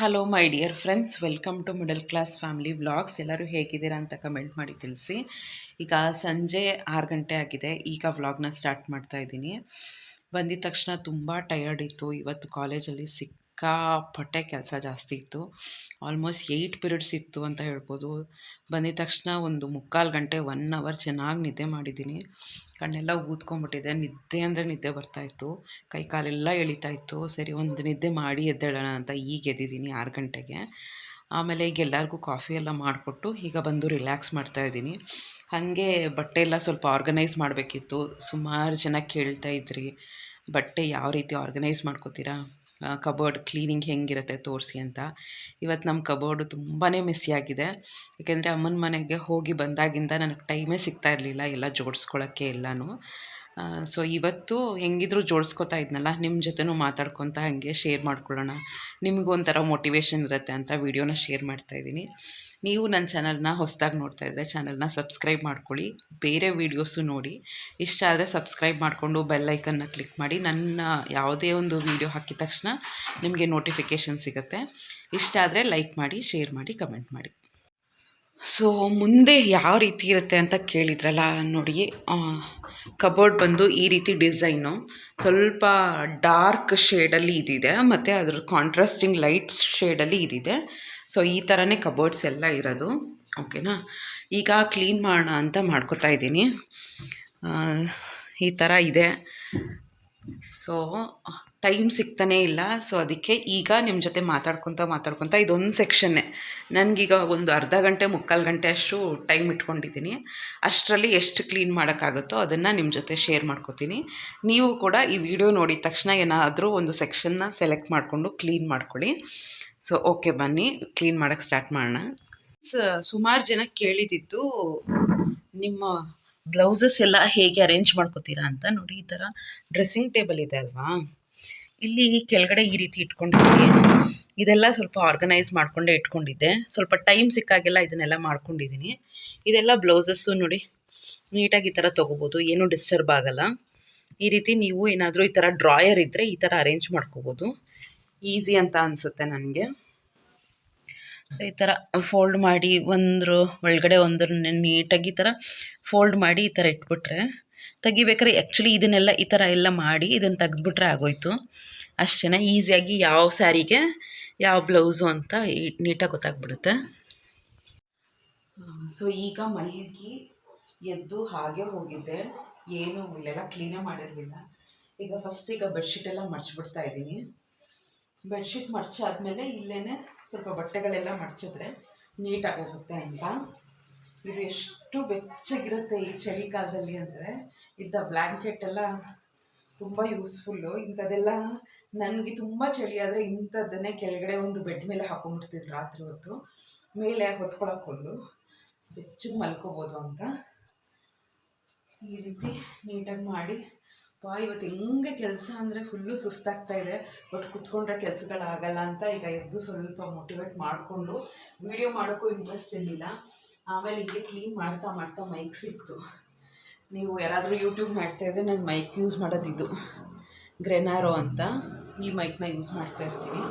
Hello my dear friends, welcome to middle class family vlogs. ಎಲ್ಲರೂ ಹೇಗಿದ್ದೀರಾ ಅಂತ comment ಮಾಡಿ ತಿಳಿಸಿ. ಈಗ ಸಂಜೆ 6 ಗಂಟೆ ಆಗಿದೆ. ಈಗ ವ್ಲಾಗ್ನ ಸ್ಟಾರ್ಟ್ ಮಾಡ್ತಾ ಇದ್ದೀನಿ. ಬಂದಿದ ತಕ್ಷಣ ತುಂಬ ಟಯರ್ಡ್ ಇತ್ತು. ಇವತ್ತು ಕಾಲೇಜಲ್ಲಿ ಸಿಕ್ಕಾಪಟ್ಟೆ ಕೆಲಸ ಜಾಸ್ತಿ ಇತ್ತು. ಆಲ್ಮೋಸ್ಟ್ 8 ಪೀರಿಯಡ್ಸ್ ಇತ್ತು ಅಂತ ಹೇಳ್ಬೋದು. ಬಂದಿದ ತಕ್ಷಣ ಒಂದು 3/4 ಗಂಟೆ 1 ಅವರ್ ಚೆನ್ನಾಗಿ ನಿದ್ದೆ ಮಾಡಿದ್ದೀನಿ. ಕಣ್ಣೆಲ್ಲ ಊದ್ಕೊಂಡ್ಬಿಟ್ಟಿದೆ. ನಿದ್ದೆ ಅಂದರೆ ನಿದ್ದೆ ಬರ್ತಾಯಿತ್ತು. ಕೈ ಕಾಲೆಲ್ಲ ಎಳಿತಾಯಿತ್ತು. ಸರಿ, ಒಂದು ನಿದ್ದೆ ಮಾಡಿ ಎದ್ದೇಳೋಣ ಅಂತ ಈಗ ಎದ್ದಿದ್ದೀನಿ 6 ಗಂಟೆಗೆ. ಆಮೇಲೆ ಈಗ ಎಲ್ಲರಿಗೂ ಕಾಫಿ ಎಲ್ಲ ಮಾಡಿಕೊಟ್ಟು ಈಗ ಬಂದು ರಿಲ್ಯಾಕ್ಸ್ ಮಾಡ್ತಾಯಿದ್ದೀನಿ. ಹಾಗೆ ಬಟ್ಟೆ ಎಲ್ಲ ಸ್ವಲ್ಪ ಆರ್ಗನೈಸ್ ಮಾಡಬೇಕಿತ್ತು. ಸುಮಾರು ಜನ ಕೇಳ್ತಾ ಇದ್ರಿ, ಬಟ್ಟೆ ಯಾವ ರೀತಿ ಆರ್ಗನೈಸ್ ಮಾಡ್ಕೋತೀರಾ, ಕಬೋರ್ಡ್ ಕ್ಲೀನಿಂಗ್ ಹೆಂಗಿರುತ್ತೆ ತೋರಿಸಿ ಅಂತ. ಇವತ್ತು ನಮ್ಮ ಕಬೋರ್ಡು ತುಂಬಾ ಮೆಸ್ಸಿಯಾಗಿದೆ. ಏಕೆಂದರೆ ಅಮ್ಮನ ಮನೆಗೆ ಹೋಗಿ ಬಂದಾಗಿಂದ ನನಗೆ ಟೈಮೇ ಸಿಗ್ತಾ ಇರಲಿಲ್ಲ ಎಲ್ಲ ಜೋಡಿಸ್ಕೊಳ್ಳೋಕ್ಕೆ ಎಲ್ಲನೂ. ಸೊ ಇವತ್ತು ಹೆಂಗಿದ್ರು ಜೋಡಿಸ್ಕೊತಾ ಇದ್ನಲ್ಲ, ನಿಮ್ಮ ಜೊತೆನೂ ಮಾತಾಡ್ಕೊತ ಹಾಗೆ ಶೇರ್ ಮಾಡ್ಕೊಳ್ಳೋಣ, ನಿಮಗೂ ಒಂಥರ ಮೋಟಿವೇಶನ್ ಇರುತ್ತೆ ಅಂತ ವೀಡಿಯೋನ ಶೇರ್ ಮಾಡ್ತಾಯಿದ್ದೀನಿ. ನೀವು ನನ್ನ ಚಾನಲ್ನ ಹೊಸದಾಗಿ ನೋಡ್ತಾ ಇದ್ದರೆ ಚಾನಲ್ನ ಸಬ್ಸ್ಕ್ರೈಬ್ ಮಾಡ್ಕೊಳ್ಳಿ. ಬೇರೆ ವೀಡಿಯೋಸು ನೋಡಿ. ಇಷ್ಟ ಆದರೆ ಸಬ್ಸ್ಕ್ರೈಬ್ ಮಾಡಿಕೊಂಡು ಬೆಲ್ ಐಕನ್ನ ಕ್ಲಿಕ್ ಮಾಡಿ. ನನ್ನ ಯಾವುದೇ ಒಂದು ವೀಡಿಯೋ ಹಾಕಿದ ತಕ್ಷಣ ನಿಮಗೆ ನೋಟಿಫಿಕೇಷನ್ ಸಿಗುತ್ತೆ. ಇಷ್ಟ ಆದರೆ ಲೈಕ್ ಮಾಡಿ, ಶೇರ್ ಮಾಡಿ, ಕಮೆಂಟ್ ಮಾಡಿ. ಸೊ ಮುಂದೆ ಯಾವ ರೀತಿ ಇರುತ್ತೆ ಅಂತ ಕೇಳಿದ್ರಲ್ಲ, ನೋಡಿ, ಕಬೋರ್ಡ್ ಬಂದು ಈ ರೀತಿ ಡಿಸೈನು ಸ್ವಲ್ಪ ಡಾರ್ಕ್ ಶೇಡಲ್ಲಿ ಇದಿದೆ ಮತ್ತು ಅದ್ರ ಕಾಂಟ್ರಾಸ್ಟಿಂಗ್ ಲೈಟ್ ಶೇಡಲ್ಲಿ ಇದಿದೆ. ಸೊ ಈ ಥರನೇ ಕಬೋರ್ಡ್ಸ್ ಎಲ್ಲ ಇರೋದು. ಓಕೆನಾ. ಈಗ ಕ್ಲೀನ್ ಮಾಡೋಣ ಅಂತ ಮಾಡ್ಕೋತಾ ಇದ್ದೀನಿ. ಈ ಥರ ಇದೆ. ಸೊ ಟೈಮ್ ಸಿಗ್ತಾನೇ ಇಲ್ಲ. ಸೊ ಅದಕ್ಕೆ ಈಗ ನಿಮ್ಮ ಜೊತೆ ಮಾತಾಡ್ಕೊತ ಇದೊಂದು ಸೆಕ್ಷನ್ನೇ ನನಗೀಗ ಒಂದು ಅರ್ಧ ಗಂಟೆ 3/4 ಗಂಟೆ ಅಷ್ಟು ಟೈಮ್ ಇಟ್ಕೊಂಡಿದ್ದೀನಿ. ಅಷ್ಟರಲ್ಲಿ ಎಷ್ಟು ಕ್ಲೀನ್ ಮಾಡೋಕ್ಕಾಗುತ್ತೋ ಅದನ್ನು ನಿಮ್ಮ ಜೊತೆ ಶೇರ್ ಮಾಡ್ಕೋತೀನಿ. ನೀವು ಕೂಡ ಈ ವಿಡಿಯೋ ನೋಡಿದ ತಕ್ಷಣ ಏನಾದರೂ ಒಂದು ಸೆಕ್ಷನ್ನ ಸೆಲೆಕ್ಟ್ ಮಾಡಿಕೊಂಡು ಕ್ಲೀನ್ ಮಾಡ್ಕೊಳ್ಳಿ. ಸೊ ಓಕೆ, ಬನ್ನಿ ಕ್ಲೀನ್ ಮಾಡೋಕ್ಕೆ ಸ್ಟಾರ್ಟ್ ಮಾಡೋಣ. ಸುಮಾರು ಜನ ಕೇಳಿದ್ದು ನಿಮ್ಮ ಬ್ಲೌಸಸ್ ಎಲ್ಲ ಹೇಗೆ ಅರೇಂಜ್ ಮಾಡ್ಕೋತೀರಾ ಅಂತ. ನೋಡಿ, ಈ ಥರ ಡ್ರೆಸ್ಸಿಂಗ್ ಟೇಬಲ್ ಇದೆ ಅಲ್ವಾ, ಇಲ್ಲಿ ಕೆಳಗಡೆ ಈ ರೀತಿ ಇಟ್ಕೊಂಡಿದ್ದೀನಿ. ಇದೆಲ್ಲ ಸ್ವಲ್ಪ ಆರ್ಗನೈಸ್ ಮಾಡಿಕೊಂಡೇ ಇಟ್ಕೊಂಡಿದ್ದೆ. ಸ್ವಲ್ಪ ಟೈಮ್ ಸಿಕ್ಕಾಗೆಲ್ಲ ಇದನ್ನೆಲ್ಲ ಮಾಡ್ಕೊಂಡಿದ್ದೀನಿ. ಇದೆಲ್ಲ ಬ್ಲೌಸಸ್ಸು ನೋಡಿ, ನೀಟಾಗಿ ಈ ಥರ ತೊಗೋಬೋದು, ಏನೂ ಡಿಸ್ಟರ್ಬ್ ಆಗೋಲ್ಲ. ಈ ರೀತಿ ನೀವು ಏನಾದರೂ ಈ ಥರ ಡ್ರಾಯರ್ ಇದ್ದರೆ ಈ ಥರ ಅರೇಂಜ್ ಮಾಡ್ಕೋಬೋದು. ಈಸಿ ಅಂತ ಅನಿಸುತ್ತೆ ನನಗೆ. ಈ ಥರ ಫೋಲ್ಡ್ ಮಾಡಿ ಒಂದ್ರ ಒಳಗಡೆ ಒಂದ್ರ ನೀಟಾಗಿ ಈ ಥರ ಫೋಲ್ಡ್ ಮಾಡಿ ಈ ಥರ ಇಟ್ಬಿಟ್ರೆ, ತೆಗಿಬೇಕಾದ್ರೆ ಆ್ಯಕ್ಚುಲಿ ಇದನ್ನೆಲ್ಲ ಈ ಥರ ಎಲ್ಲ ಮಾಡಿ ಇದನ್ನು ತೆಗೆದ್ಬಿಟ್ರೆ ಆಗೋಯ್ತು. ಅಷ್ಟೇ, ಈಸಿಯಾಗಿ ಯಾವ ಸ್ಯಾರಿಗೆ ಯಾವ ಬ್ಲೌಸು ಅಂತ ನೀಟಾಗಿ ಗೊತ್ತಾಗ್ಬಿಡುತ್ತೆ. ಸೊ ಈಗ ಮಲಗಿ ಎದ್ದು ಹಾಗೆ ಹೋಗಿದ್ದೆ, ಏನೂ ಇಲ್ಲೆಲ್ಲ ಕ್ಲೀನೇ ಮಾಡಿರಲಿಲ್ಲ. ಈಗ ಬೆಡ್ಶೀಟೆಲ್ಲ ಮಡ್ಚಿಬಿಡ್ತಾ ಇದ್ದೀನಿ. ಬೆಡ್ಶೀಟ್ ಮಡ್ಚಾದ್ಮೇಲೆ ಇಲ್ಲೇ ಸ್ವಲ್ಪ ಬಟ್ಟೆಗಳೆಲ್ಲ ಮಡ್ಚಿದ್ರೆ ನೀಟಾಗಿ ಹೋಗುತ್ತೆ ಅಂತ. ಇದು ಎಷ್ಟು ಬೆಚ್ಚಗಿರುತ್ತೆ ಈ ಚಳಿಗಾಲದಲ್ಲಿ ಅಂದರೆ, ಇದ್ದ ಬ್ಲ್ಯಾಂಕೆಟ್ ಎಲ್ಲ ತುಂಬ ಯೂಸ್ಫುಲ್ಲು. ಇಂಥದ್ದೆಲ್ಲ ನನಗೆ ತುಂಬ ಚಳಿ ಆದರೆ ಇಂಥದ್ದನ್ನೇ ಕೆಳಗಡೆ ಒಂದು ಬೆಡ್ ಮೇಲೆ ಹಾಕೊಂಡ್ಬಿಡ್ತೀನಿ ರಾತ್ರಿ ಹೊತ್ತು, ಮೇಲೆ ಹೊತ್ಕೊಳಕ್ಕೊಂದು ಬೆಚ್ಚಗೆ ಮಲ್ಕೋಬೋದು ಅಂತ. ಈ ರೀತಿ ನೀಟಾಗಿ ಮಾಡಿ ಇವತ್ತು ಹೆಂಗೆ ಕೆಲಸ ಅಂದರೆ ಫುಲ್ಲು ಸುಸ್ತಾಗ್ತಾ ಇದೆ. ಬಟ್ ಕುತ್ಕೊಂಡ್ರೆ ಕೆಲಸಗಳಾಗಲ್ಲ ಅಂತ ಈಗ ಎದ್ದು ಸ್ವಲ್ಪ ಮೋಟಿವೇಟ್ ಮಾಡಿಕೊಂಡು ವಿಡಿಯೋ ಮಾಡೋಕ್ಕೂ ಇಂಟ್ರೆಸ್ಟ್ ಇರಲಿಲ್ಲ. ಆಮೇಲೆ ಹೀಗೆ ಕ್ಲೀನ್ ಮಾಡ್ತಾ ಮೈಕ್ ಸಿಕ್ತು. ನೀವು ಯಾರಾದರೂ ಯೂಟ್ಯೂಬ್ ಮಾಡ್ತಾಯಿದ್ರೆ ನಾನು ಮೈಕ್ ಯೂಸ್ ಮಾಡೋದಿದ್ದು ಗ್ರೆನಾರೋ ಅಂತ, ಈ ಮೈಕ್ನ ಯೂಸ್ ಮಾಡ್ತಾ ಇರ್ತೀನಿ.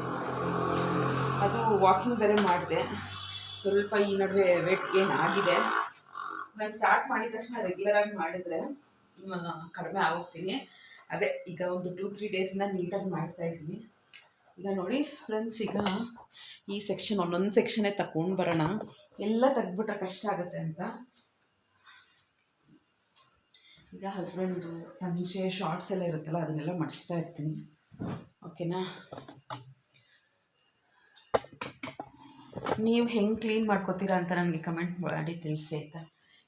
ಅದು ವಾಕಿಂಗ್ ಬೇರೆ ಮಾಡಿದೆ, ಸ್ವಲ್ಪ ಈ ನಡುವೆ ವೇಟ್ ಗೇನ್ ಆಗಿದೆ. ನಾನು ಸ್ಟಾರ್ಟ್ ಮಾಡಿದ ತಕ್ಷಣ ರೆಗ್ಯುಲರಾಗಿ ಮಾಡಿದರೆ ಕಡಿಮೆ ಆಗೋಗ್ತೀನಿ. ಅದೇ ಈಗ ಒಂದು 2-3 ಡೇಸಿಂದ ನೀಟಾಗಿ ಮಾಡ್ತಾಯಿದ್ದೀನಿ. ಈಗ ನೋಡಿ ಫ್ರೆಂಡ್ಸ್, ಈಗ ಈ ಸೆಕ್ಷನ್ ಒಂದೊಂದು ಸೆಕ್ಷನ್ನೇ ತಗೊಂಡು ಬರೋಣ. ಎಲ್ಲ ತೆಗ್ದುಬಿಟ್ರೆ ಕಷ್ಟ ಆಗುತ್ತೆ ಅಂತ ಈಗ ಹಸ್ಬೆಂಡು ಪಂಚೆ ಶಾರ್ಟ್ಸ್ ಎಲ್ಲ ಇರುತ್ತಲ್ಲ ಅದನ್ನೆಲ್ಲ ಮಡಿಸ್ತಾ ಇರ್ತೀನಿ. ಓಕೆನಾ. ನೀವು ಹೆಂಗೆ ಕ್ಲೀನ್ ಮಾಡ್ಕೋತೀರಾ ಅಂತ ನನಗೆ ಕಮೆಂಟ್ ಮಾಡಿ ತಿಳಿಸಿ ಆಯಿತಾ.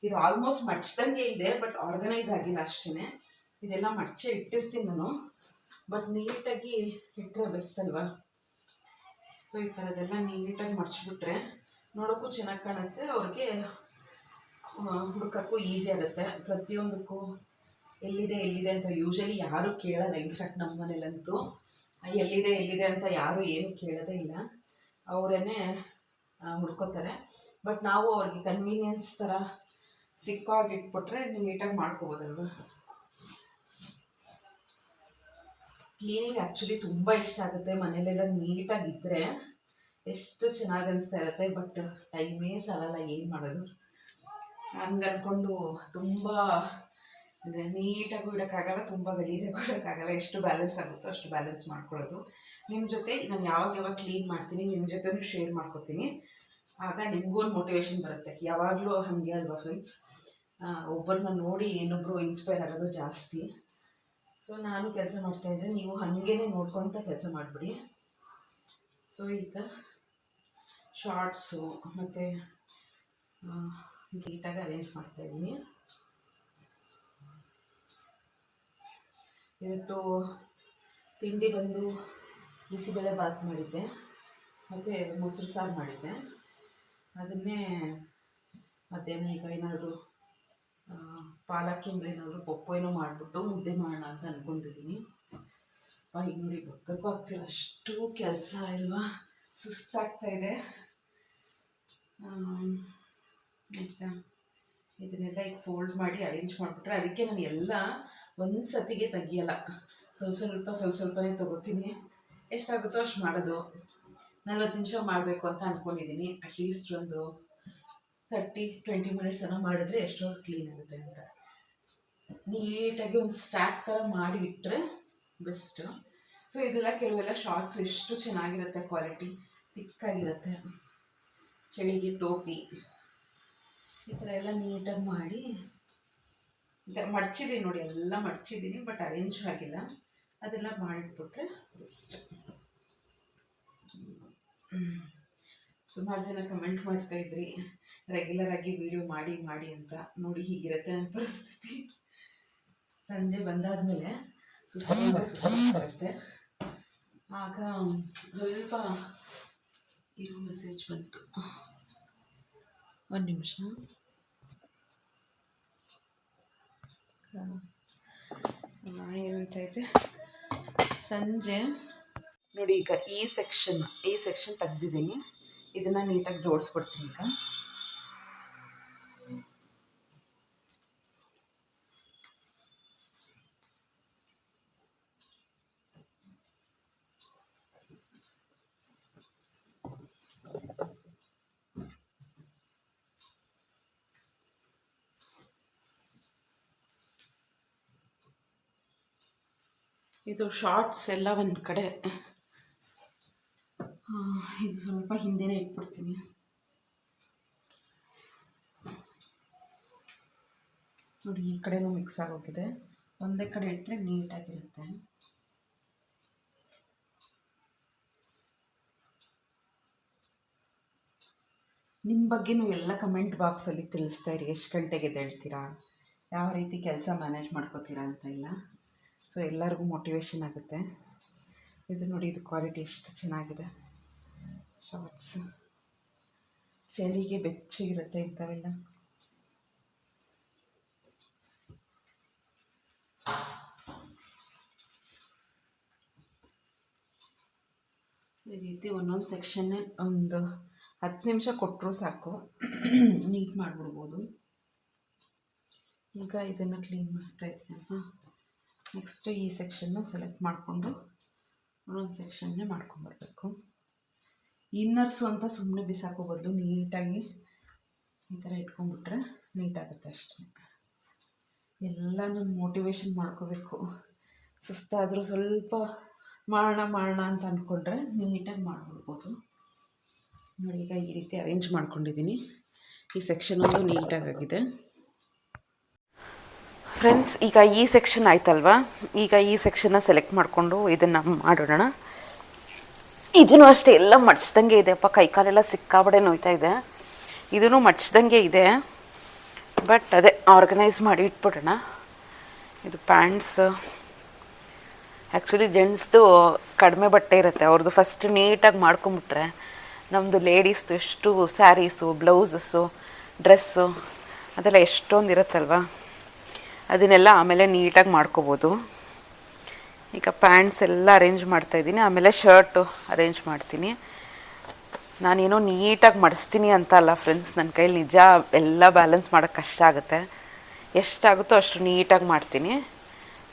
ಇದು ಆಲ್ಮೋಸ್ಟ್ ಮಡ್ಚ್ದಂಗೆ ಇದೆ, ಬಟ್ ಆರ್ಗನೈಸ್ ಆಗಿಲ್ಲ ಅಷ್ಟೇ. ಇದೆಲ್ಲ ಮಡ್ಚೆ ಇಟ್ಟಿರ್ತೀನಿ ನಾನು, ಬಟ್ ನೀಟಾಗಿ ಇಟ್ಟರೆ ಬೆಸ್ಟ್ ಅಲ್ವಾ. ಸೊ ಈ ಥರದ್ದೆಲ್ಲ ನೀಟಾಗಿ ಮಡ್ಚಿಬಿಟ್ರೆ ನೋಡೋಕ್ಕೂ ಚೆನ್ನಾಗಿ ಕಾಣುತ್ತೆ, ಅವ್ರಿಗೆ ಹುಡುಕೋಕ್ಕೂ ಈಸಿ ಆಗುತ್ತೆ. ಪ್ರತಿಯೊಂದಕ್ಕೂ ಎಲ್ಲಿದೆ ಅಂತ ಯೂಶಲಿ ಯಾರೂ ಕೇಳಲ್ಲ. ಇನ್ಫ್ಯಾಕ್ಟ್ ನಮ್ಮ ಮನೇಲಂತೂ ಎಲ್ಲಿದೆ ಅಂತ ಯಾರೂ ಏನು ಕೇಳೋದೇ ಇಲ್ಲ, ಅವರೇ ಹುಡ್ಕೋತಾರೆ. ಬಟ್ ನಾವು ಅವ್ರಿಗೆ ಕನ್ವೀನಿಯನ್ಸ್ ಥರ ಸಿಕ್ಕಾಗಿ ಇಟ್ಬಿಟ್ರೆ ನೀಟಾಗಿ ಮಾಡ್ಕೋಬೋದಲ್ವ. ಕ್ಲೀನಿಂಗ್ ಆ್ಯಕ್ಚುಲಿ ತುಂಬ ಇಷ್ಟ ಆಗುತ್ತೆ. ಮನೇಲೆಲ್ಲ ನೀಟಾಗಿದ್ದರೆ ಎಷ್ಟು ಚೆನ್ನಾಗಿ ಅನಿಸ್ತಾ ಇರುತ್ತೆ. ಬಟ್ ಟೈಮೇ ಸಾಲಲ್ಲ, ಏನು ಮಾಡೋದು. ಹಂಗೆ ಅಂದ್ಕೊಂಡು ತುಂಬ ನೀಟಾಗೂ ಇಡೋಕ್ಕಾಗಲ್ಲ, ತುಂಬ ಗಲೀಜಾಗೂ ಇಡೋಕ್ಕಾಗಲ್ಲ. ಎಷ್ಟು ಬ್ಯಾಲೆನ್ಸ್ ಆಗುತ್ತೋ ಅಷ್ಟು ಬ್ಯಾಲೆನ್ಸ್ ಮಾಡ್ಕೊಳ್ಳೋದು. ನಿಮ್ಮ ಜೊತೆ ನಾನು ಯಾವಾಗ ಕ್ಲೀನ್ ಮಾಡ್ತೀನಿ ನಿಮ್ಮ ಜೊತೆನೂ ಶೇರ್ ಮಾಡ್ಕೊತೀನಿ. ಆಗ ನಿಮಗೂ ಒಂದು ಮೋಟಿವೇಶನ್ ಬರುತ್ತೆ. ಯಾವಾಗಲೂ ಹಾಗೆ ಅಲ್ವಾ ಫ್ರೆಂಡ್ಸ್, ಒಬ್ಬರನ್ನ ನೋಡಿ ಇನ್ನೊಬ್ಬರು ಇನ್ಸ್ಪೈರ್ ಆಗೋದು ಜಾಸ್ತಿ. ಸೊ ನಾನು ಕೆಲಸ ಮಾಡ್ತಾಯಿದ್ದೆ, ನೀವು ಹಾಗೇ ನೋಡ್ಕೊತ ಕೆಲಸ ಮಾಡಿಬಿಡಿ. ಸೊ ಈಗ ಶಾರ್ಟ್ಸು ಮತ್ತು ನೀಟಾಗಿ ಅರೇಂಜ್ ಮಾಡ್ತಾಯಿದ್ದೀನಿ. ಇವತ್ತು ತಿಂಡಿ ಬಂದು ಬಿಸಿಬೇಳೆ ಬಾತ್ ಮಾಡಿದ್ದೆ ಮತ್ತು ಮೊಸರು ಸಾರು ಮಾಡಿದ್ದೆ. ಅದನ್ನೇ ಮಧ್ಯಾಹ್ನ ಈಗ ಏನಾದರೂ ಪಾಲಕ್ಕಿಂದು ಏನಾದರೂ ಪಪ್ಪು ಏನೋ ಮಾಡಿಬಿಟ್ಟು ಮುದ್ದೆ ಮಾಡೋಣ ಅಂತ ಅಂದ್ಕೊಂಡಿದ್ದೀನಿ. ಈಗ ನೋಡಿ ಬಗ್ಗಕ್ಕೂ ಆಗ್ತಿಲ್ಲ, ಅಷ್ಟು ಕೆಲಸ ಇಲ್ವಾ, ಸುಸ್ತಾಗ್ತಾಯಿದೆ. ಆಯಿತಾ, ಇದನ್ನೆಲ್ಲ ಈಗ ಫೋಲ್ಡ್ ಮಾಡಿ ಅರೇಂಜ್ ಮಾಡಿಬಿಟ್ರೆ, ಅದಕ್ಕೆ ನಾನು ಎಲ್ಲ ಒಂದು ಸತಿಗೆ ತೆಗಿಯಲ್ಲ, ಸ್ವಲ್ಪನೇ ತೊಗೋತೀನಿ. ಎಷ್ಟಾಗುತ್ತೋ ಅಷ್ಟು ಮಾಡೋದು. 40 ನಿಮಿಷ ಮಾಡಬೇಕು ಅಂತ ಅಂದ್ಕೊಂಡಿದ್ದೀನಿ. ಅಟ್ಲೀಸ್ಟ್ ಒಂದು 30-20 ಮಿನಿಟ್ಸ್ ಮಾಡಿದ್ರೆ ಎಷ್ಟೋ ಕ್ಲೀನ್ ಆಗುತ್ತೆ ಅಂತ. ನೀಟಾಗಿ ಒಂದು ಸ್ಟ್ಯಾಕ್ ಥರ ಮಾಡಿ ಇಟ್ಟರೆ ಬೆಸ್ಟು. ಸೊ ಇದೆಲ್ಲ ಕೆಲವೆಲ್ಲ ಶಾರ್ಟ್ಸು ಎಷ್ಟು ಚೆನ್ನಾಗಿರುತ್ತೆ, ಕ್ವಾಲಿಟಿ ತಿಕ್ಕಾಗಿರುತ್ತೆ. ಚಳಿಗೆ ಟೋಪಿ ಈ ಥರ ಎಲ್ಲ ನೀಟಾಗಿ ಮಾಡಿ ಈ ಥರ ಮಡ್ಚಿದ್ದೀನಿ ನೋಡಿ, ಎಲ್ಲ ಮಡ್ಚಿದ್ದೀನಿ. ಬಟ್ ಅರೇಂಜ್ ಆಗಿಲ್ಲ, ಅದೆಲ್ಲ ಮಾಡಿಟ್ಬಿಟ್ರೆ ಬೆಸ್ಟ್. ಸುಮಾರು ಜನ ಕಮೆಂಟ್ ಮಾಡ್ತಾಯಿದ್ರಿ ರೆಗ್ಯುಲರಾಗಿ ವೀಡಿಯೋ ಮಾಡಿ ಅಂತ. ನೋಡಿ ಹೀಗಿರುತ್ತೆ ನನ್ನ ಪರಿಸ್ಥಿತಿ. ಸಂಜೆ ಬಂದಾದಮೇಲೆ ಸುಸ್ತಾಗುತ್ತೆ. ಆಗ ಸ್ವಲ್ಪ ಇರೋ ಮೆಸೇಜ್ ಬಂತು, ಒಂದು ನಿಮಿಷ. ಏನಂತ ಇದೆ, ಸಂಜೆ ನೋಡಿ ಈಗ ಈ ಸೆಕ್ಷನ್ ತೆಗ್ದಿದ್ದೀನಿ. ಇದನ್ನು ನೀಟಾಗಿ ಜೋಡಿಸ್ಬಿಡ್ತೀನಿ. ಈಗ ಇದು ಶಾರ್ಟ್ಸ್ ಎಲ್ಲ ಒಂದು ಕಡೆ, ಇದು ಸ್ವಲ್ಪ ಹಿಂದೆನೇ ಇಟ್ಬಿಡ್ತೀನಿ. ನೋಡಿ ಈ ಕಡೆನೂ ಮಿಕ್ಸ್ ಆಗೋಗಿದೆ. ಒಂದೇ ಕಡೆ ಇಟ್ಟರೆ ನೀಟಾಗಿರುತ್ತೆ. ನಿಮ್ಮ ಬಗ್ಗೆನೂ ಎಲ್ಲ ಕಮೆಂಟ್ ಬಾಕ್ಸಲ್ಲಿ ತಿಳಿಸ್ತಾ ಇರಿ. ಎಷ್ಟು ಗಂಟೆಗೆ ಎದ್ದೇಳ್ತೀರಾ, ಯಾವ ರೀತಿ ಕೆಲಸ ಮ್ಯಾನೇಜ್ ಮಾಡ್ಕೋತೀರಾ ಅಂತ ಇಲ್ಲ. ಸೊ ಎಲ್ಲರಿಗೂ ಮೋಟಿವೇಶನ್ ಆಗುತ್ತೆ. ಇದು ನೋಡಿ, ಇದು ಕ್ವಾಲಿಟಿ ಎಷ್ಟು ಚೆನ್ನಾಗಿದೆ. ಶಾರ್ಟ್ಸ್ ಚಳಿಗೆ ಬೆಚ್ಚಗಿರುತ್ತೆ ಇಂಥವೆಲ್ಲ. ಈ ರೀತಿ ಒಂದೊಂದು ಸೆಕ್ಷನ್ನೇ ಒಂದು 10 ನಿಮಿಷ ಕೊಟ್ಟರೂ ಸಾಕು, ನೀಟ್ ಮಾಡಿಬಿಡ್ಬೋದು. ಈಗ ಇದನ್ನು ಕ್ಲೀನ್ ಮಾಡ್ತಾಯಿದ್ದೀನಿ. ನೆಕ್ಸ್ಟ್ ಈ ಸೆಕ್ಷನ್ನ ಸೆಲೆಕ್ಟ್ ಮಾಡಿಕೊಂಡು ಒಂದೊಂದು ಸೆಕ್ಷನ್ನೇ ಮಾಡ್ಕೊಂಬರ್ಬೇಕು. ಇನ್ನರ್ಸು ಅಂತ ಸುಮ್ಮನೆ ಬಿಸಾಕೋ ಬದಲು ನೀಟಾಗಿ ಈ ಥರ ಇಟ್ಕೊಂಡ್ಬಿಟ್ರೆ ನೀಟಾಗುತ್ತೆ ಅಷ್ಟೇ. ಎಲ್ಲ ನಮ್ಮ ಮೋಟಿವೇಶನ್ ಮಾಡ್ಕೋಬೇಕು. ಸುಸ್ತಾದರೂ ಸ್ವಲ್ಪ ಮಾಡೋಣ ಅಂತ ಅಂದ್ಕೊಂಡ್ರೆ ನೀಟಾಗಿ ಮಾಡಿಬಿಡ್ಬೋದು. ನೋಡಿ ಈಗ ಈ ರೀತಿ ಅರೇಂಜ್ ಮಾಡ್ಕೊಂಡಿದ್ದೀನಿ. ಈ ಸೆಕ್ಷನ್ ಒಂದು ನೀಟಾಗಿದೆ ಫ್ರೆಂಡ್ಸ್. ಈಗ ಈ ಸೆಕ್ಷನ್ ಆಯ್ತಲ್ವ, ಈಗ ಈ ಸೆಕ್ಷನ್ನ ಸೆಲೆಕ್ಟ್ ಮಾಡಿಕೊಂಡು ಇದನ್ನು ಮಾಡೋಣ. ಇದೂ ಅಷ್ಟೇ ಎಲ್ಲ ಮಡ್ಚ್ದಂಗೆ ಇದೆಯಪ್ಪ, ಕೈಕಾಲೆಲ್ಲ ಸಿಕ್ಕಾಬಡೆ ನೋಯ್ತಾ ಇದೆ. ಇದೂ ಮಡ್ಚ್ದಂಗೆ ಇದೆ, ಬಟ್ ಅದೇ ಆರ್ಗನೈಸ್ ಮಾಡಿ ಇಟ್ಬಿಡೋಣ. ಇದು ಪ್ಯಾಂಟ್ಸ್, ಆ್ಯಕ್ಚುಲಿ ಜೆಂಟ್ಸ್ದು ಕಡಿಮೆ ಬಟ್ಟೆ ಇರುತ್ತೆ, ಅವ್ರದ್ದು ಫಸ್ಟ್ ನೀಟಾಗಿ ಮಾಡ್ಕೊಂಬಿಟ್ರೆ ನಮ್ಮದು ಲೇಡೀಸ್ದು ಎಷ್ಟು ಸ್ಯಾರೀಸು, ಬ್ಲೌಸಸ್ಸು, ಡ್ರೆಸ್ಸು ಅದೆಲ್ಲ ಎಷ್ಟೊಂದು ಇರುತ್ತಲ್ವ, ಅದನ್ನೆಲ್ಲ ಆಮೇಲೆ ನೀಟಾಗಿ ಮಾಡ್ಕೋಬೋದು. ಈಗ ಪ್ಯಾಂಟ್ಸ್ ಎಲ್ಲ ಅರೇಂಜ್ ಮಾಡ್ತಾಯಿದ್ದೀನಿ, ಆಮೇಲೆ ಶರ್ಟು ಅರೇಂಜ್ ಮಾಡ್ತೀನಿ. ನಾನೇನೋ ನೀಟಾಗಿ ಮಡಿಸ್ತೀನಿ ಅಂತ ಅಲ್ಲ ಫ್ರೆಂಡ್ಸ್, ನನ್ನ ಕೈಲಿ ನಿಜ ಎಲ್ಲ ಬ್ಯಾಲೆನ್ಸ್ ಮಾಡೋಕ್ಕೆ ಕಷ್ಟ ಆಗುತ್ತೆ. ಎಷ್ಟಾಗುತ್ತೋ ಅಷ್ಟು ನೀಟಾಗಿ ಮಾಡ್ತೀನಿ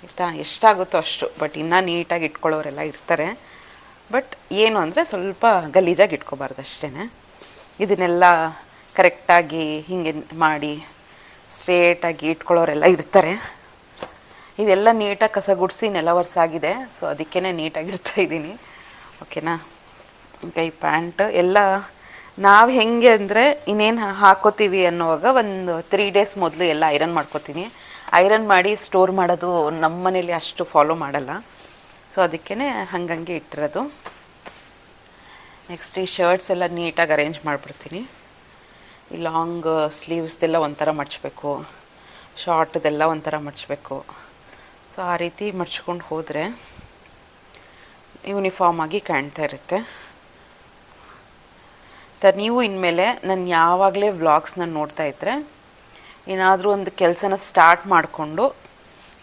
ಆಯಿತಾ, ಎಷ್ಟಾಗುತ್ತೋ ಅಷ್ಟು. ಬಟ್ ಇನ್ನೂ ನೀಟಾಗಿ ಇಟ್ಕೊಳ್ಳೋರೆಲ್ಲ ಇರ್ತಾರೆ, ಬಟ್ ಏನು ಅಂದರೆ ಸ್ವಲ್ಪ ಗಲೀಜಾಗಿ ಇಟ್ಕೋಬಾರ್ದು ಅಷ್ಟೇ. ಇದನ್ನೆಲ್ಲ ಕರೆಕ್ಟಾಗಿ ಹೀಗೆ ಮಾಡಿ ಸ್ಟ್ರೇಟಾಗಿ ಇಟ್ಕೊಳ್ಳೋರೆಲ್ಲ ಇರ್ತಾರೆ. ಇದೆಲ್ಲ ನೀಟಾಗಿ ಕಸ ಗುಡಿಸಿ ನೆಲ ಒರೆಸಾಗಿದೆ, ಸೊ ಅದಕ್ಕೇ ನೀಟಾಗಿ ಇಡ್ತಾಯಿದ್ದೀನಿ. ಓಕೆನಾ. ಈಗ ಈ ಪ್ಯಾಂಟ್ ಎಲ್ಲ ನಾವು ಹೆಂಗೆ ಅಂದರೆ ಇನ್ನೇನು ಹಾಕೋತೀವಿ ಅನ್ನೋವಾಗ ಒಂದು 3 ಡೇಸ್ ಮೊದಲು ಎಲ್ಲ ಐರನ್ ಮಾಡ್ಕೋತೀನಿ. ಐರನ್ ಮಾಡಿ ಸ್ಟೋರ್ ಮಾಡೋದು ನಮ್ಮ ಮನೇಲಿ ಅಷ್ಟು ಫಾಲೋ ಮಾಡಲ್ಲ, ಸೊ ಅದಕ್ಕೇ ಹಂಗಂಗೆ ಇಟ್ಟಿರೋದು. ನೆಕ್ಸ್ಟ್ ಈ ಶರ್ಟ್ಸ್ ಎಲ್ಲ ನೀಟಾಗಿ ಅರೇಂಜ್ ಮಾಡಿಬಿಡ್ತೀನಿ. ಈ ಲಾಂಗ್ ಸ್ಲೀವ್ಸ್ದೆಲ್ಲ ಒಂಥರ ಮಡಚಬೇಕು, ಶಾರ್ಟ್ದೆಲ್ಲ ಒಂಥರ ಮಡಚಬೇಕು. ಸೊ ಆ ರೀತಿ ಮಡ್ಚ್ಕೊಂಡು ಹೋದರೆ ಯೂನಿಫಾರ್ಮ್ ಆಗಿ ಕಾಣ್ತಾ ಇರುತ್ತೆ. ನೀವು ಇನ್ಮೇಲೆ ನಾನು ಯಾವಾಗಲೇ ವ್ಲಾಗ್ಸ್ನ ನೋಡ್ತಾ ಇದ್ದರೆ ಏನಾದರೂ ಒಂದು ಕೆಲಸನ ಸ್ಟಾರ್ಟ್ ಮಾಡಿಕೊಂಡು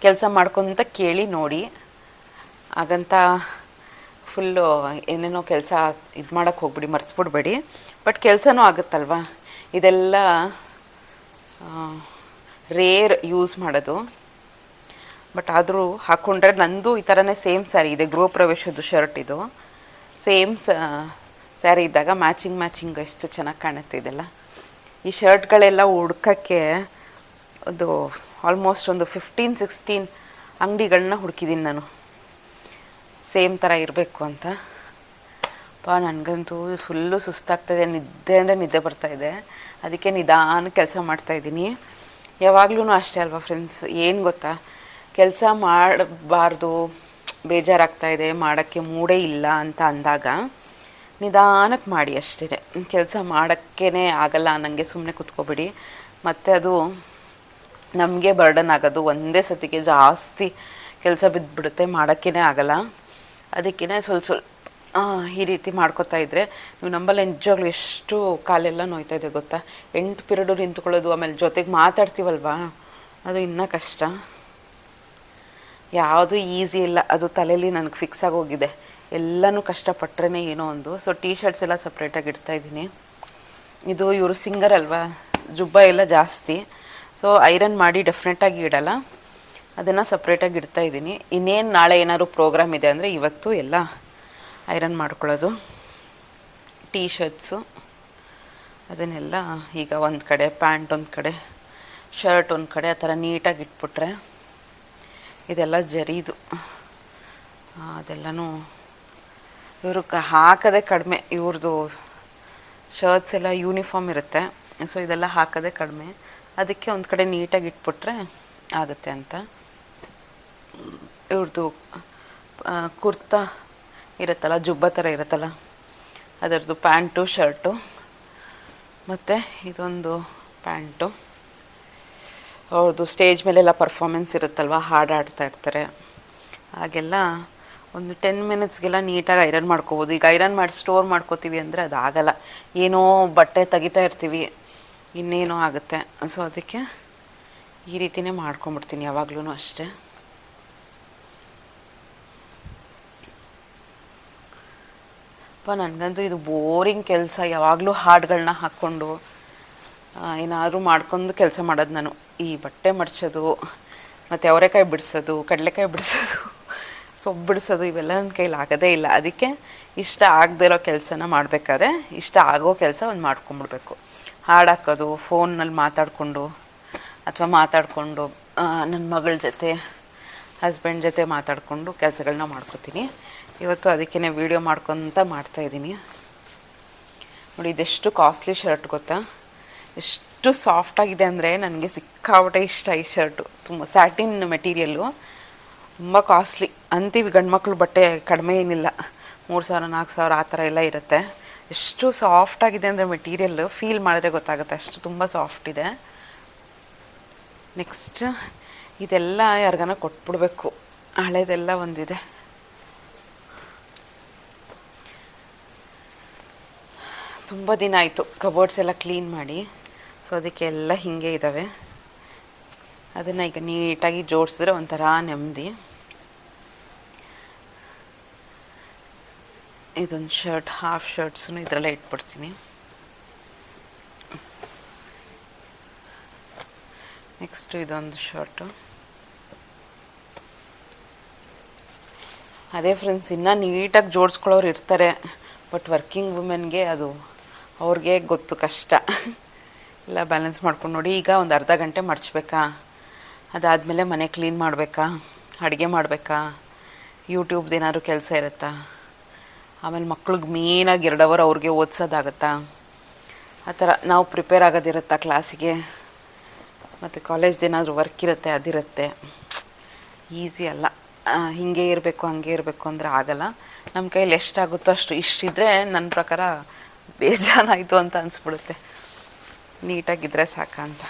ಕೆಲಸ ಮಾಡ್ಕೊತ ಕೇಳಿ ನೋಡಿ. ಹಾಗಂತ ಫುಲ್ಲು ಏನೇನೋ ಕೆಲಸ ಇದು ಮಾಡೋಕ್ಕೆ ಹೋಗ್ಬಿಡಿ, ಮರ್ಸ್ಬಿಡ್ಬೇಡಿ. ಬಟ್ ಕೆಲಸನೂ ಆಗುತ್ತಲ್ವ. ಇದೆಲ್ಲ ರೇರ್ ಯೂಸ್ ಮಾಡೋದು, ಬಟ್ ಆದರೂ ಹಾಕ್ಕೊಂಡ್ರೆ ನಂದು ಈ ಥರನೇ ಸೇಮ್ ಸ್ಯಾರಿ ಇದೆ, ಗೃಹ ಪ್ರವೇಶದ್ದು ಶರ್ಟ್ ಇದು. ಸೇಮ್ ಸ್ಯಾರಿ ಇದ್ದಾಗ ಮ್ಯಾಚಿಂಗ್ ಎಷ್ಟು ಚೆನ್ನಾಗಿ ಕಾಣುತ್ತೆ ಇದೆಲ್ಲ. ಈ ಶರ್ಟ್ಗಳೆಲ್ಲ ಹುಡ್ಕೋಕ್ಕೆ ಆಲ್ಮೋಸ್ಟ್ ಒಂದು 15-16 ಅಂಗಡಿಗಳನ್ನ ಹುಡುಕಿದ್ದೀನಿ ನಾನು, ಸೇಮ್ ಥರ ಇರಬೇಕು ಅಂತ. ನನಗಂತೂ ಫುಲ್ಲು ಸುಸ್ತಾಗ್ತಾಯಿದೆ, ನಿದ್ದೆ ಅಂದರೆ ನಿದ್ದೆ ಬರ್ತಾಯಿದೆ. ಅದಕ್ಕೆ ನಿಧಾನ ಕೆಲಸ ಮಾಡ್ತಾಯಿದ್ದೀನಿ. ಯಾವಾಗಲೂ ಅಷ್ಟೇ ಅಲ್ವಾ ಫ್ರೆಂಡ್ಸ್, ಏನು ಗೊತ್ತಾ, ಕೆಲಸ ಮಾಡಬಾರ್ದು, ಬೇಜಾರಾಗ್ತಾಯಿದೆ, ಮಾಡೋಕ್ಕೆ ಮೂಡೇ ಇಲ್ಲ ಅಂತ ಅಂದಾಗ ನಿಧಾನಕ್ಕೆ ಮಾಡಿ ಅಷ್ಟೇ. ಕೆಲಸ ಮಾಡೋಕ್ಕೇ ಆಗಲ್ಲ ನನಗೆ ಸುಮ್ಮನೆ ಕೂತ್ಕೊಬೇಡಿ, ಮತ್ತು ಅದು ನಮಗೆ ಬರ್ಡನ್ ಆಗೋದು. ಒಂದೇ ಸತಿಗೆ ಜಾಸ್ತಿ ಕೆಲಸ ಬಿದ್ದುಬಿಡುತ್ತೆ, ಮಾಡೋಕ್ಕೇ ಆಗಲ್ಲ. ಅದಕ್ಕೇ ಸ್ವಲ್ಪ ಈ ರೀತಿ ಮಾಡ್ಕೋತಾ ಇದ್ದರೆ ನೀವು ನಂಬಲ್ಲ, ನಿಜವಾಗ್ಲೂ ಎಷ್ಟು ಕಾಲೆಲ್ಲ ನೋಯ್ತಾಯಿದೆ ಗೊತ್ತಾ. 8 ಪಿರಿಯಡು ನಿಂತ್ಕೊಳ್ಳೋದು, ಆಮೇಲೆ ಜೊತೆಗೆ ಮಾತಾಡ್ತೀವಲ್ವಾ, ಅದು ಇನ್ನೂ ಕಷ್ಟ. ಯಾವುದು ಈಸಿ ಇಲ್ಲ, ಅದು ತಲೆಯಲ್ಲಿ ನನಗೆ ಫಿಕ್ಸ್ ಆಗೋಗಿದೆ. ಎಲ್ಲನೂ ಕಷ್ಟಪಟ್ಟರೆ ಏನೋ ಒಂದು. ಸೊ ಟೀ ಶರ್ಟ್ಸ್ ಎಲ್ಲ ಸಪ್ರೇಟಾಗಿ ಇಡ್ತಾಯಿದ್ದೀನಿ. ಇದು ಇವರು ಸಿಂಗರ್ ಅಲ್ವಾ, ಜುಬ್ಬ ಎಲ್ಲ ಜಾಸ್ತಿ, ಸೊ ಐರನ್ ಮಾಡಿ ಡೆಫಿನೆಟಾಗಿ ಇಡಲ್ಲ, ಅದನ್ನು ಸಪ್ರೇಟಾಗಿ ಇಡ್ತಾಯಿದ್ದೀನಿ. ಇನ್ನೇನು ನಾಳೆ ಏನಾದ್ರು ಪ್ರೋಗ್ರಾಮ್ ಇದೆ ಅಂದರೆ ಇವತ್ತು ಎಲ್ಲ ಐರನ್ ಮಾಡ್ಕೊಳ್ಳೋದು. ಟೀ ಶರ್ಟ್ಸು ಅದನ್ನೆಲ್ಲ ಈಗ ಒಂದು ಕಡೆ, ಪ್ಯಾಂಟ್ ಒಂದು ಕಡೆ, ಶರ್ಟ್ ಒಂದು ಕಡೆ, ಆ ಥರ ನೀಟಾಗಿ ಇಟ್ಬಿಟ್ರೆ ಇದೆಲ್ಲ ಜರೀದು ಅದೆಲ್ಲನೂ ಇವರು ಹಾಕೋದೇ ಕಡಿಮೆ. ಇವ್ರದ್ದು ಶರ್ಟ್ಸ್ ಎಲ್ಲ ಯೂನಿಫಾರ್ಮ್ ಇರುತ್ತೆ, ಸೊ ಇದೆಲ್ಲ ಹಾಕೋದೇ ಕಡಿಮೆ. ಅದಕ್ಕೆ ಒಂದು ಕಡೆ ನೀಟಾಗಿ ಇಟ್ಬಿಟ್ರೆ ಆಗುತ್ತೆ ಅಂತ. ಇವ್ರದ್ದು ಕುರ್ತಾ ಇರುತ್ತಲ್ಲ, ಜುಬ್ಬ ಥರ ಇರುತ್ತಲ್ಲ, ಅದರದ್ದು ಪ್ಯಾಂಟು ಶರ್ಟು, ಮತ್ತು ಇದೊಂದು ಪ್ಯಾಂಟು. ಅವ್ರದ್ದು ಸ್ಟೇಜ್ ಮೇಲೆಲ್ಲ ಪರ್ಫಾಮೆನ್ಸ್ ಇರುತ್ತಲ್ವ, ಹಾಡು ಆಡ್ತಾ ಇರ್ತಾರೆ, ಹಾಗೆಲ್ಲ ಒಂದು 10 ಮಿನಿಟ್ಸ್ಗೆಲ್ಲ ನೀಟಾಗಿ ಐರನ್ ಮಾಡ್ಕೋಬೋದು. ಈಗ ಐರನ್ ಮಾಡಿ ಸ್ಟೋರ್ ಮಾಡ್ಕೋತೀವಿ ಅಂದರೆ ಅದಾಗಲ್ಲ, ಏನೋ ಬಟ್ಟೆ ತೆಗಿತಾ ಇರ್ತೀವಿ, ಇನ್ನೇನೋ ಆಗುತ್ತೆ. ಸೊ ಅದಕ್ಕೆ ಈ ರೀತಿಯೇ ಮಾಡ್ಕೊಂಬಿಡ್ತೀನಿ ಯಾವಾಗಲೂ ಅಷ್ಟೇ. ನನಗಂತೂ ಇದು ಬೋರಿಂಗ್ ಕೆಲಸ, ಯಾವಾಗಲೂ ಹಾಡುಗಳನ್ನ ಹಾಕ್ಕೊಂಡು ಏನಾದರೂ ಮಾಡ್ಕೊಂಡು ಕೆಲಸ ಮಾಡೋದು ನಾನು. ಈ ಬಟ್ಟೆ ಮಡ್ಚೋದು, ಮತ್ತು ಅವರೆಕಾಯಿ ಬಿಡಿಸೋದು, ಕಡಲೆಕಾಯಿ ಬಿಡಿಸೋದು, ಸೊಪ್ಪು ಬಿಡಿಸೋದು, ಇವೆಲ್ಲ ನನ್ನ ಕೈಲಿ ಆಗೋದೇ ಇಲ್ಲ. ಅದಕ್ಕೆ ಇಷ್ಟ ಆಗದೇ ಇರೋ ಕೆಲಸನ ಮಾಡಬೇಕಾದ್ರೆ ಇಷ್ಟ ಆಗೋ ಕೆಲಸ ಒಂದು ಮಾಡ್ಕೊಂಬಿಡ್ಬೇಕು. ಹಾಡು ಹಾಕೋದು, ಫೋನ್ನಲ್ಲಿ ಮಾತಾಡಿಕೊಂಡು ಅಥವಾ ಮಾತಾಡಿಕೊಂಡು ನನ್ನ ಮಗಳ ಜೊತೆ, ಹಸ್ಬೆಂಡ್ ಜೊತೆ ಮಾತಾಡಿಕೊಂಡು ಕೆಲಸಗಳನ್ನ ಮಾಡ್ಕೋತೀನಿ. ಇವತ್ತು ಅದಕ್ಕೇ ವೀಡಿಯೋ ಮಾಡ್ಕೊತ ಮಾಡ್ತಾಯಿದ್ದೀನಿ. ನೋಡಿ, ಇದೆಷ್ಟು ಕಾಸ್ಟ್ಲಿ ಶರ್ಟ್ ಗೊತ್ತಾ, ಎಷ್ಟು ಸಾಫ್ಟಾಗಿದೆ ಅಂದರೆ ನನಗೆ ಸಿಕ್ಕಾಪಟ್ಟೆ ಇಷ್ಟ ಈ ಶರ್ಟು. ತುಂಬ ಸ್ಯಾಟಿನ್ ಮೆಟೀರಿಯಲ್ಲು, ತುಂಬ ಕಾಸ್ಟ್ಲಿ ಅಂತೀವಿ. ಗಂಡು ಮಕ್ಕಳು ಬಟ್ಟೆ ಕಡಿಮೆ ಏನಿಲ್ಲ, 3000 4000 ಆ ಥರ ಎಲ್ಲ ಇರುತ್ತೆ. ಎಷ್ಟು ಸಾಫ್ಟಾಗಿದೆ ಅಂದರೆ ಮೆಟೀರಿಯಲ್ಲು ಫೀಲ್ ಮಾಡಿದ್ರೆ ಗೊತ್ತಾಗುತ್ತೆ, ಅಷ್ಟು ತುಂಬ ಸಾಫ್ಟ್ ಇದೆ. ನೆಕ್ಸ್ಟ್ ಇದೆಲ್ಲ ಯಾರಿಗಾನ ಕೊಟ್ಬಿಡ್ಬೇಕು, ಹಳೇದೆಲ್ಲ ಒಂದಿದೆ. ತುಂಬ ದಿನ ಆಯಿತು ಕಬೋರ್ಡ್ಸ್ ಎಲ್ಲ ಕ್ಲೀನ್ ಮಾಡಿ, ಸೊ ಅದಕ್ಕೆಲ್ಲ ಹೀಗೆ ಇದ್ದಾವೆ. ಅದನ್ನು ಈಗ ನೀಟಾಗಿ ಜೋಡಿಸಿದ್ರೆ ಒಂಥರ ನೆಮ್ಮದಿ. ಇದೊಂದು ಶರ್ಟ್, ಹಾಫ್ ಶರ್ಟ್ಸನ್ನು ಇದರಲ್ಲೇ ಇಟ್ಬಿಡ್ತೀನಿ. ನೆಕ್ಸ್ಟು ಇದೊಂದು ಶರ್ಟು, ಅದೇ ಫ್ರೆಂಡ್ಸ್, ಇನ್ನೂ ನೀಟಾಗಿ ಜೋಡಿಸ್ಕೊಳ್ಳೋರು ಇರ್ತಾರೆ, ಬಟ್ ವರ್ಕಿಂಗ್ ವುಮೆನ್ಗೆ ಅದು ಅವ್ರಿಗೆ ಗೊತ್ತು ಕಷ್ಟ. ಎಲ್ಲ ಬ್ಯಾಲೆನ್ಸ್ ಮಾಡ್ಕೊಂಡು ನೋಡಿ. ಈಗ ಒಂದು ಅರ್ಧ ಗಂಟೆ ಮಡಚಬೇಕಾ, ಅದಾದಮೇಲೆ ಮನೆ ಕ್ಲೀನ್ ಮಾಡಬೇಕಾ, ಅಡುಗೆ ಮಾಡಬೇಕಾ, ಯೂಟ್ಯೂಬ್ದು ಏನಾದ್ರು ಕೆಲಸ ಇರುತ್ತಾ, ಆಮೇಲೆ ಮಕ್ಳಿಗೆ ಮೇನಾಗಿ 2 ಅವರ್ ಅವ್ರಿಗೆ ಓದಿಸೋದಾಗತ್ತಾ, ಆ ಥರ ನಾವು ಪ್ರಿಪೇರ್ ಆಗೋದಿರುತ್ತಾ ಕ್ಲಾಸಿಗೆ, ಮತ್ತು ಕಾಲೇಜ್ದು ಏನಾದರೂ ವರ್ಕ್ ಇರುತ್ತೆ ಅದಿರುತ್ತೆ. ಈಸಿ ಅಲ್ಲ. ಹೀಗೆ ಇರಬೇಕು ಹಂಗೆ ಇರಬೇಕು ಅಂದರೆ ಆಗಲ್ಲ. ನಮ್ಮ ಕೈಯಲ್ಲಿ ಎಷ್ಟಾಗುತ್ತೋ ಅಷ್ಟು. ಇಷ್ಟಿದ್ರೆ ನನ್ನ ಪ್ರಕಾರ ಬೇಜಾನಾಯಿತು ಅಂತ ಅನಿಸ್ಬಿಡುತ್ತೆ. ನೀಟಾಗಿದ್ದರೆ ಸಾಕಂತ.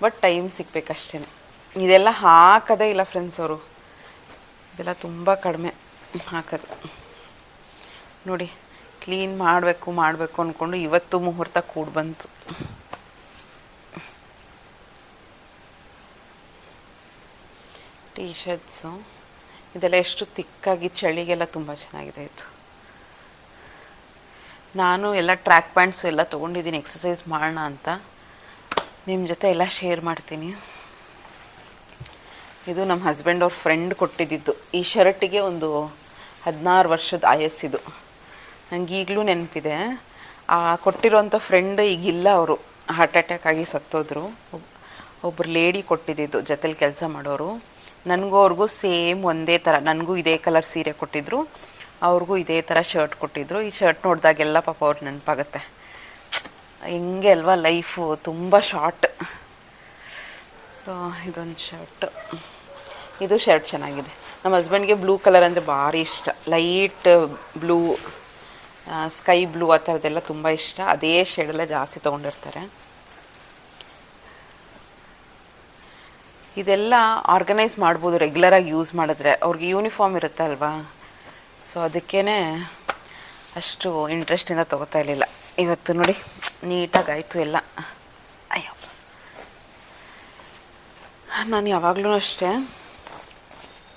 But time ಸಿಗಬೇಕಷ್ಟೇ. ಇದೆಲ್ಲ ಹಾಕೋದೇ ಇಲ್ಲ ಫ್ರೆಂಡ್ಸ್ ಅವರು. ಇದೆಲ್ಲ ತುಂಬ ಕಡಿಮೆ ಹಾಕೋದು. ನೋಡಿ, ಕ್ಲೀನ್ ಮಾಡಬೇಕು ಅಂದ್ಕೊಂಡು ಇವತ್ತು ಮುಹೂರ್ತ ಕೂಡಿ ಬಂತು. ಟೀ ಶರ್ಟ್ಸು ಇದೆಲ್ಲ ಎಷ್ಟು ತಿಕ್ಕಾಗಿ ಚಳಿಗೆಲ್ಲ ತುಂಬ ಚೆನ್ನಾಗಿದೆ. ಇದು ನಾನು ಎಲ್ಲ ಟ್ರ್ಯಾಕ್ ಪ್ಯಾಂಟ್ಸು ಎಲ್ಲ ತೊಗೊಂಡಿದ್ದೀನಿ ಎಕ್ಸಸೈಸ್ ಮಾಡೋಣ ಅಂತ. ನಿಮ್ಮ ಜೊತೆ ಎಲ್ಲ ಶೇರ್ ಮಾಡ್ತೀನಿ. ಇದು ನಮ್ಮ ಹಸ್ಬೆಂಡ್ ಅವ್ರ ಫ್ರೆಂಡ್ ಕೊಟ್ಟಿದ್ದಿದ್ದು. ಈ ಶರ್ಟಿಗೆ ಒಂದು 16 ವರ್ಷದ ಆಯಸ್ಸಿದು. ನನಗೆ ಈಗಲೂ ನೆನಪಿದೆ. ಕೊಟ್ಟಿರೋಂಥ ಫ್ರೆಂಡ್ ಈಗಿಲ್ಲ, ಅವರು ಹಾರ್ಟ್ ಅಟ್ಯಾಕ್ ಆಗಿ ಸತ್ತೋದ್ರು. ಒಬ್ಬರು ಲೇಡಿ ಕೊಟ್ಟಿದ್ದಿದ್ದು, ಜೊತೆಲಿ ಕೆಲಸ ಮಾಡೋರು. ನನಗೂ ಅವ್ರಿಗೂ ಸೇಮ್ ಒಂದೇ ಥರ, ನನಗೂ ಇದೇ ಕಲರ್ ಸೀರೆ ಕೊಟ್ಟಿದ್ದರು, ಅವ್ರಿಗೂ ಇದೇ ಥರ ಶರ್ಟ್ ಕೊಟ್ಟಿದ್ದರು. ಈ ಶರ್ಟ್ ನೋಡಿದಾಗೆಲ್ಲ ಪಾಪ ಅವ್ರು ನೆನಪಾಗತ್ತೆ. ಹೆಂಗೆ ಅಲ್ವಾ ಲೈಫು, ತುಂಬ ಶಾರ್ಟ್. ಸೊ ಇದೊಂದು ಶರ್ಟು. ಇದು ಶರ್ಟ್ ಚೆನ್ನಾಗಿದೆ. ನಮ್ಮ ಹಸ್ಬೆಂಡ್ಗೆ ಬ್ಲೂ ಕಲರ್ ಅಂದರೆ ಭಾರಿ ಇಷ್ಟ. ಲೈಟ್ ಬ್ಲೂ, ಸ್ಕೈ ಬ್ಲೂ ಆ ಥರದ್ದೆಲ್ಲ ತುಂಬ ಇಷ್ಟ. ಅದೇ ಶೇಡೆಲ್ಲ ಜಾಸ್ತಿ ತೊಗೊಂಡಿರ್ತಾರೆ. ಇದೆಲ್ಲ ಆರ್ಗನೈಸ್ ಮಾಡ್ಬೋದು ರೆಗ್ಯುಲರಾಗಿ ಯೂಸ್ ಮಾಡಿದ್ರೆ. ಅವ್ರಿಗೆ ಯೂನಿಫಾರ್ಮ್ ಇರುತ್ತೆ ಅಲ್ವಾ, ಸೊ ಅದಕ್ಕೇ ಅಷ್ಟು ಇಂಟ್ರೆಸ್ಟಿಂದ ತೊಗೋತಾ ಇರಲಿಲ್ಲ. ಇವತ್ತು ನೋಡಿ ನೀಟಾಗಾಯಿತು ಎಲ್ಲ. ಅಯ್ಯೋ, ನಾನು ಯಾವಾಗಲೂ ಅಷ್ಟೇ,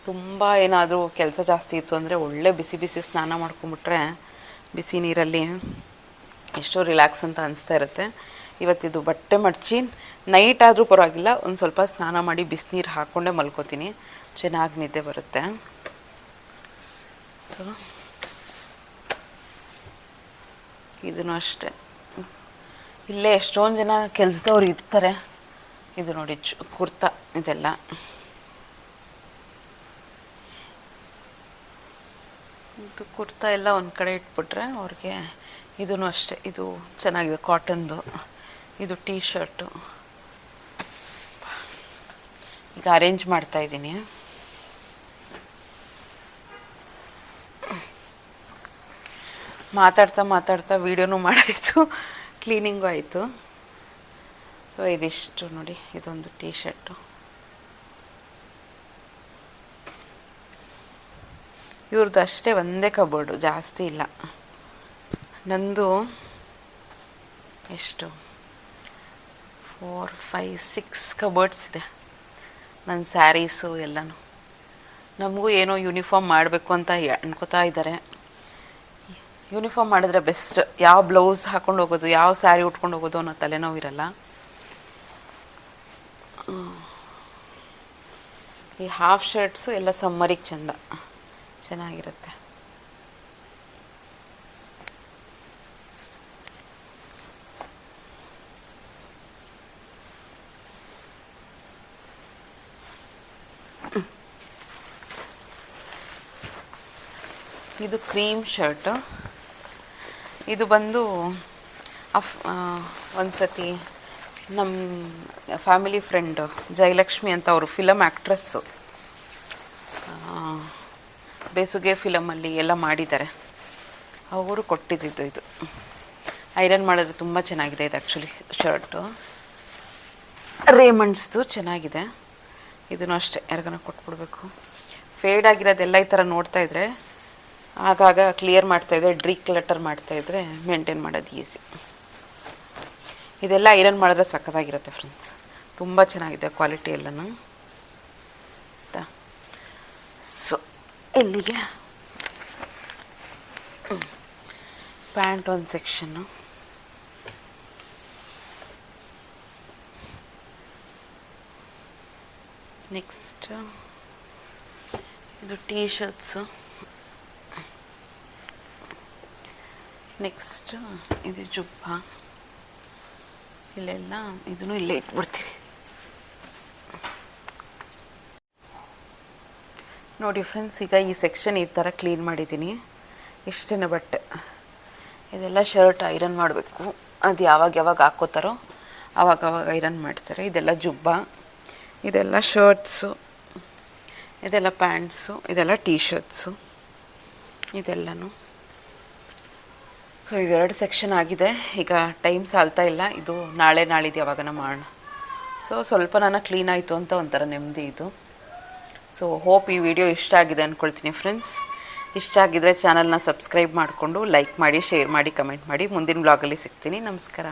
ತುಂಬ ಏನಾದರೂ ಕೆಲಸ ಜಾಸ್ತಿ ಇತ್ತು ಅಂದರೆ ಒಳ್ಳೆ ಬಿಸಿ ಬಿಸಿ ಸ್ನಾನ ಮಾಡ್ಕೊಂಬಿಟ್ರೆ ಬಿಸಿ ನೀರಲ್ಲಿ ಎಷ್ಟೋ ರಿಲ್ಯಾಕ್ಸ್ ಅಂತ ಅನಿಸ್ತಾ ಇರುತ್ತೆ. ಇವತ್ತಿದು ಬಟ್ಟೆ ಮಡಚಿ ನೈಟ್ ಆದರೂ ಪರವಾಗಿಲ್ಲ, ಒಂದು ಸ್ವಲ್ಪ ಸ್ನಾನ ಮಾಡಿ ಬಿಸಿನೀರು ಹಾಕ್ಕೊಂಡೇ ಮಲ್ಕೋತೀನಿ, ಚೆನ್ನಾಗಿ ನಿದ್ದೆ ಬರುತ್ತೆ. ಸೊ ಇದೂ ಅಷ್ಟೇ. ಇಲ್ಲೇ ಎಷ್ಟೊಂದು ಜನ ಕೆಲಸದವ್ರು ಇರ್ತಾರೆ. ಇದು ನೋಡಿ ಕುರ್ತಾ, ಇದೆಲ್ಲ ಇದು ಕುರ್ತಾ ಎಲ್ಲ ಒಂದು ಕಡೆ ಇಟ್ಬಿಟ್ರೆ ಅವ್ರಿಗೆ. ಇದೂ ಅಷ್ಟೇ, ಇದು ಚೆನ್ನಾಗಿದೆ ಕಾಟನ್ದು. ಇದು ಟೀ ಶರ್ಟು. ಈಗ ಅರೇಂಜ್ ಮಾಡ್ತಾಯಿದ್ದೀನಿ. ಮಾತಾಡ್ತಾ ವೀಡಿಯೋನೂ ಮಾಡಾಯಿತು, ಕ್ಲೀನಿಂಗು ಆಯಿತು. ಸೊ ಇದಿಷ್ಟು ನೋಡಿ, ಇದೊಂದು ಟೀ ಶರ್ಟು. ಇವ್ರದ್ದು ಅಷ್ಟೇ ಒಂದೇ ಕಬೋರ್ಡು, ಜಾಸ್ತಿ ಇಲ್ಲ. ನಂದು ಎಷ್ಟು 4, 5, 6 ಕಬೋರ್ಡ್ಸ್ ಇದೆ. ನನ್ನ ಸ್ಯಾರೀಸು ಎಲ್ಲನೂ. ನಮಗೂ ಏನೋ ಯೂನಿಫಾರ್ಮ್ ಮಾಡಬೇಕು ಅಂತ ಅನ್ಕೋತಾ ಇದ್ದಾರೆ. ಯೂನಿಫಾರ್ಮ್ ಮಾಡಿದ್ರೆ ಬೆಸ್ಟ್. ಯಾವ ಬ್ಲೌಸ್ ಹಾಕ್ಕೊಂಡು ಹೋಗೋದು, ಯಾವ ಸ್ಯಾರಿ ಉಟ್ಕೊಂಡು ಹೋಗೋದು ಅನ್ನೋ ತಲೆನೋವು ಇರಲ್ಲ. ಈ ಹಾಫ್ ಶರ್ಟ್ಸು ಎಲ್ಲ ಸಮ್ಮರಿಗೆ ಚೆನ್ನಾಗಿರುತ್ತೆ. ಇದು ಕ್ರೀಮ್ ಶರ್ಟು. ಇದು ಬಂದು ಒಂದು ಸತಿ ನಮ್ಮ ಫ್ಯಾಮಿಲಿ ಫ್ರೆಂಡು ಜಯಲಕ್ಷ್ಮಿ ಅಂತ, ಅವರು ಫಿಲಮ್ ಆ್ಯಕ್ಟ್ರೆಸ್ಸು. ಬೇಸುಗೆ ಫಿಲಮಲ್ಲಿ ಎಲ್ಲ ಮಾಡಿದ್ದಾರೆ. ಅವರು ಕೊಟ್ಟಿದ್ದಿದ್ದು ಇದು. ಐರನ್ ಮಾಡಿದ್ರೆ ತುಂಬ ಚೆನ್ನಾಗಿದೆ ಇದು ಆ್ಯಕ್ಚುಲಿ ಶರ್ಟು. ರೇಮಂಡ್ಸ್ದು ಚೆನ್ನಾಗಿದೆ. ಇದೂ ಅಷ್ಟೇ, ಯಾರಿಗಾನ ಕೊಟ್ಬಿಡ್ಬೇಕು. ಫೇಡ್ ಆಗಿರೋದೆಲ್ಲ ಈ ಥರ ನೋಡ್ತಾಯಿದ್ರೆ ಆಗಾಗ ಕ್ಲಿಯರ್ ಮಾಡ್ತಾಯಿದ್ರೆ, ಡಿಕ್ಲಟರ್ ಮಾಡ್ತಾಯಿದ್ರೆ ಮೇಂಟೈನ್ ಮಾಡೋದು ಈಸಿ. ಇದೆಲ್ಲ ಐರನ್ ಮಾಡಿದ್ರೆ ಸಕ್ಕತ್ತಾಗಿರುತ್ತೆ ಫ್ರೆಂಡ್ಸ್. ತುಂಬ ಚೆನ್ನಾಗಿದೆ ಕ್ವಾಲಿಟಿ ಎಲ್ಲನೂ. ಸೊ ಇಲ್ಲಿಗೆ ಪ್ಯಾಂಟ್ ಒಂದು ಸೆಕ್ಷನ್ನು. ನೆಕ್ಸ್ಟ್ ಇದು ಟೀ ಶರ್ಟ್ಸು. ನೆಕ್ಸ್ಟ್ ಇದು ಜುಬ್ಬ, ಇಲ್ಲೆಲ್ಲ ಇದನ್ನು ಇಲ್ಲೇ ಇಟ್ಬಿಡ್ತೀನಿ. ನೋಡಿ ಫ್ರೆಂಡ್ಸ್, ಈಗ ಈ ಸೆಕ್ಷನ್ ಈ ಥರ ಕ್ಲೀನ್ ಮಾಡಿದ್ದೀನಿ. ಇಷ್ಟೇ ಬಟ್ಟೆ, ಇದೆಲ್ಲ ಶರ್ಟ್ ಐರನ್ ಮಾಡಬೇಕು. ಅದು ಯಾವಾಗ ಹಾಕ್ಕೋತಾರೋ ಆವಾಗ ಐರನ್ ಮಾಡ್ತಾರೆ. ಇದೆಲ್ಲ ಜುಬ್ಬ, ಇದೆಲ್ಲ ಶರ್ಟ್ಸು, ಇದೆಲ್ಲ ಪ್ಯಾಂಟ್ಸು, ಇದೆಲ್ಲ ಟೀ ಶರ್ಟ್ಸು, ಇದೆಲ್ಲನೂ. ಸೊ ಇವೆರಡು ಸೆಕ್ಷನ್ ಆಗಿದೆ. ಈಗ ಟೈಮ್ ಸಾಲ್ತಾ ಇಲ್ಲ, ಇದು ನಾಳೆ ನಾಳಿದ್ದು ಯಾವಾಗನ ಮಾಡೋಣ. ಸೊ ಸ್ವಲ್ಪ ನಾನು ಕ್ಲೀನ್ ಆಯಿತು ಅಂತ ಒಂಥರ ನೆಮ್ಮದಿ ಇದು. ಸೊ ಹೋಪ್ ಈ ವಿಡಿಯೋ ಇಷ್ಟ ಆಗಿದೆ ಅಂದ್ಕೊಳ್ತೀನಿ ಫ್ರೆಂಡ್ಸ್. ಇಷ್ಟ ಆಗಿದರೆ ಚಾನಲ್ನ ಸಬ್ಸ್ಕ್ರೈಬ್ ಮಾಡಿಕೊಂಡು ಲೈಕ್ ಮಾಡಿ, ಶೇರ್ ಮಾಡಿ, ಕಮೆಂಟ್ ಮಾಡಿ. ಮುಂದಿನ ಬ್ಲಾಗಲ್ಲಿ ಸಿಗ್ತೀನಿ. ನಮಸ್ಕಾರ.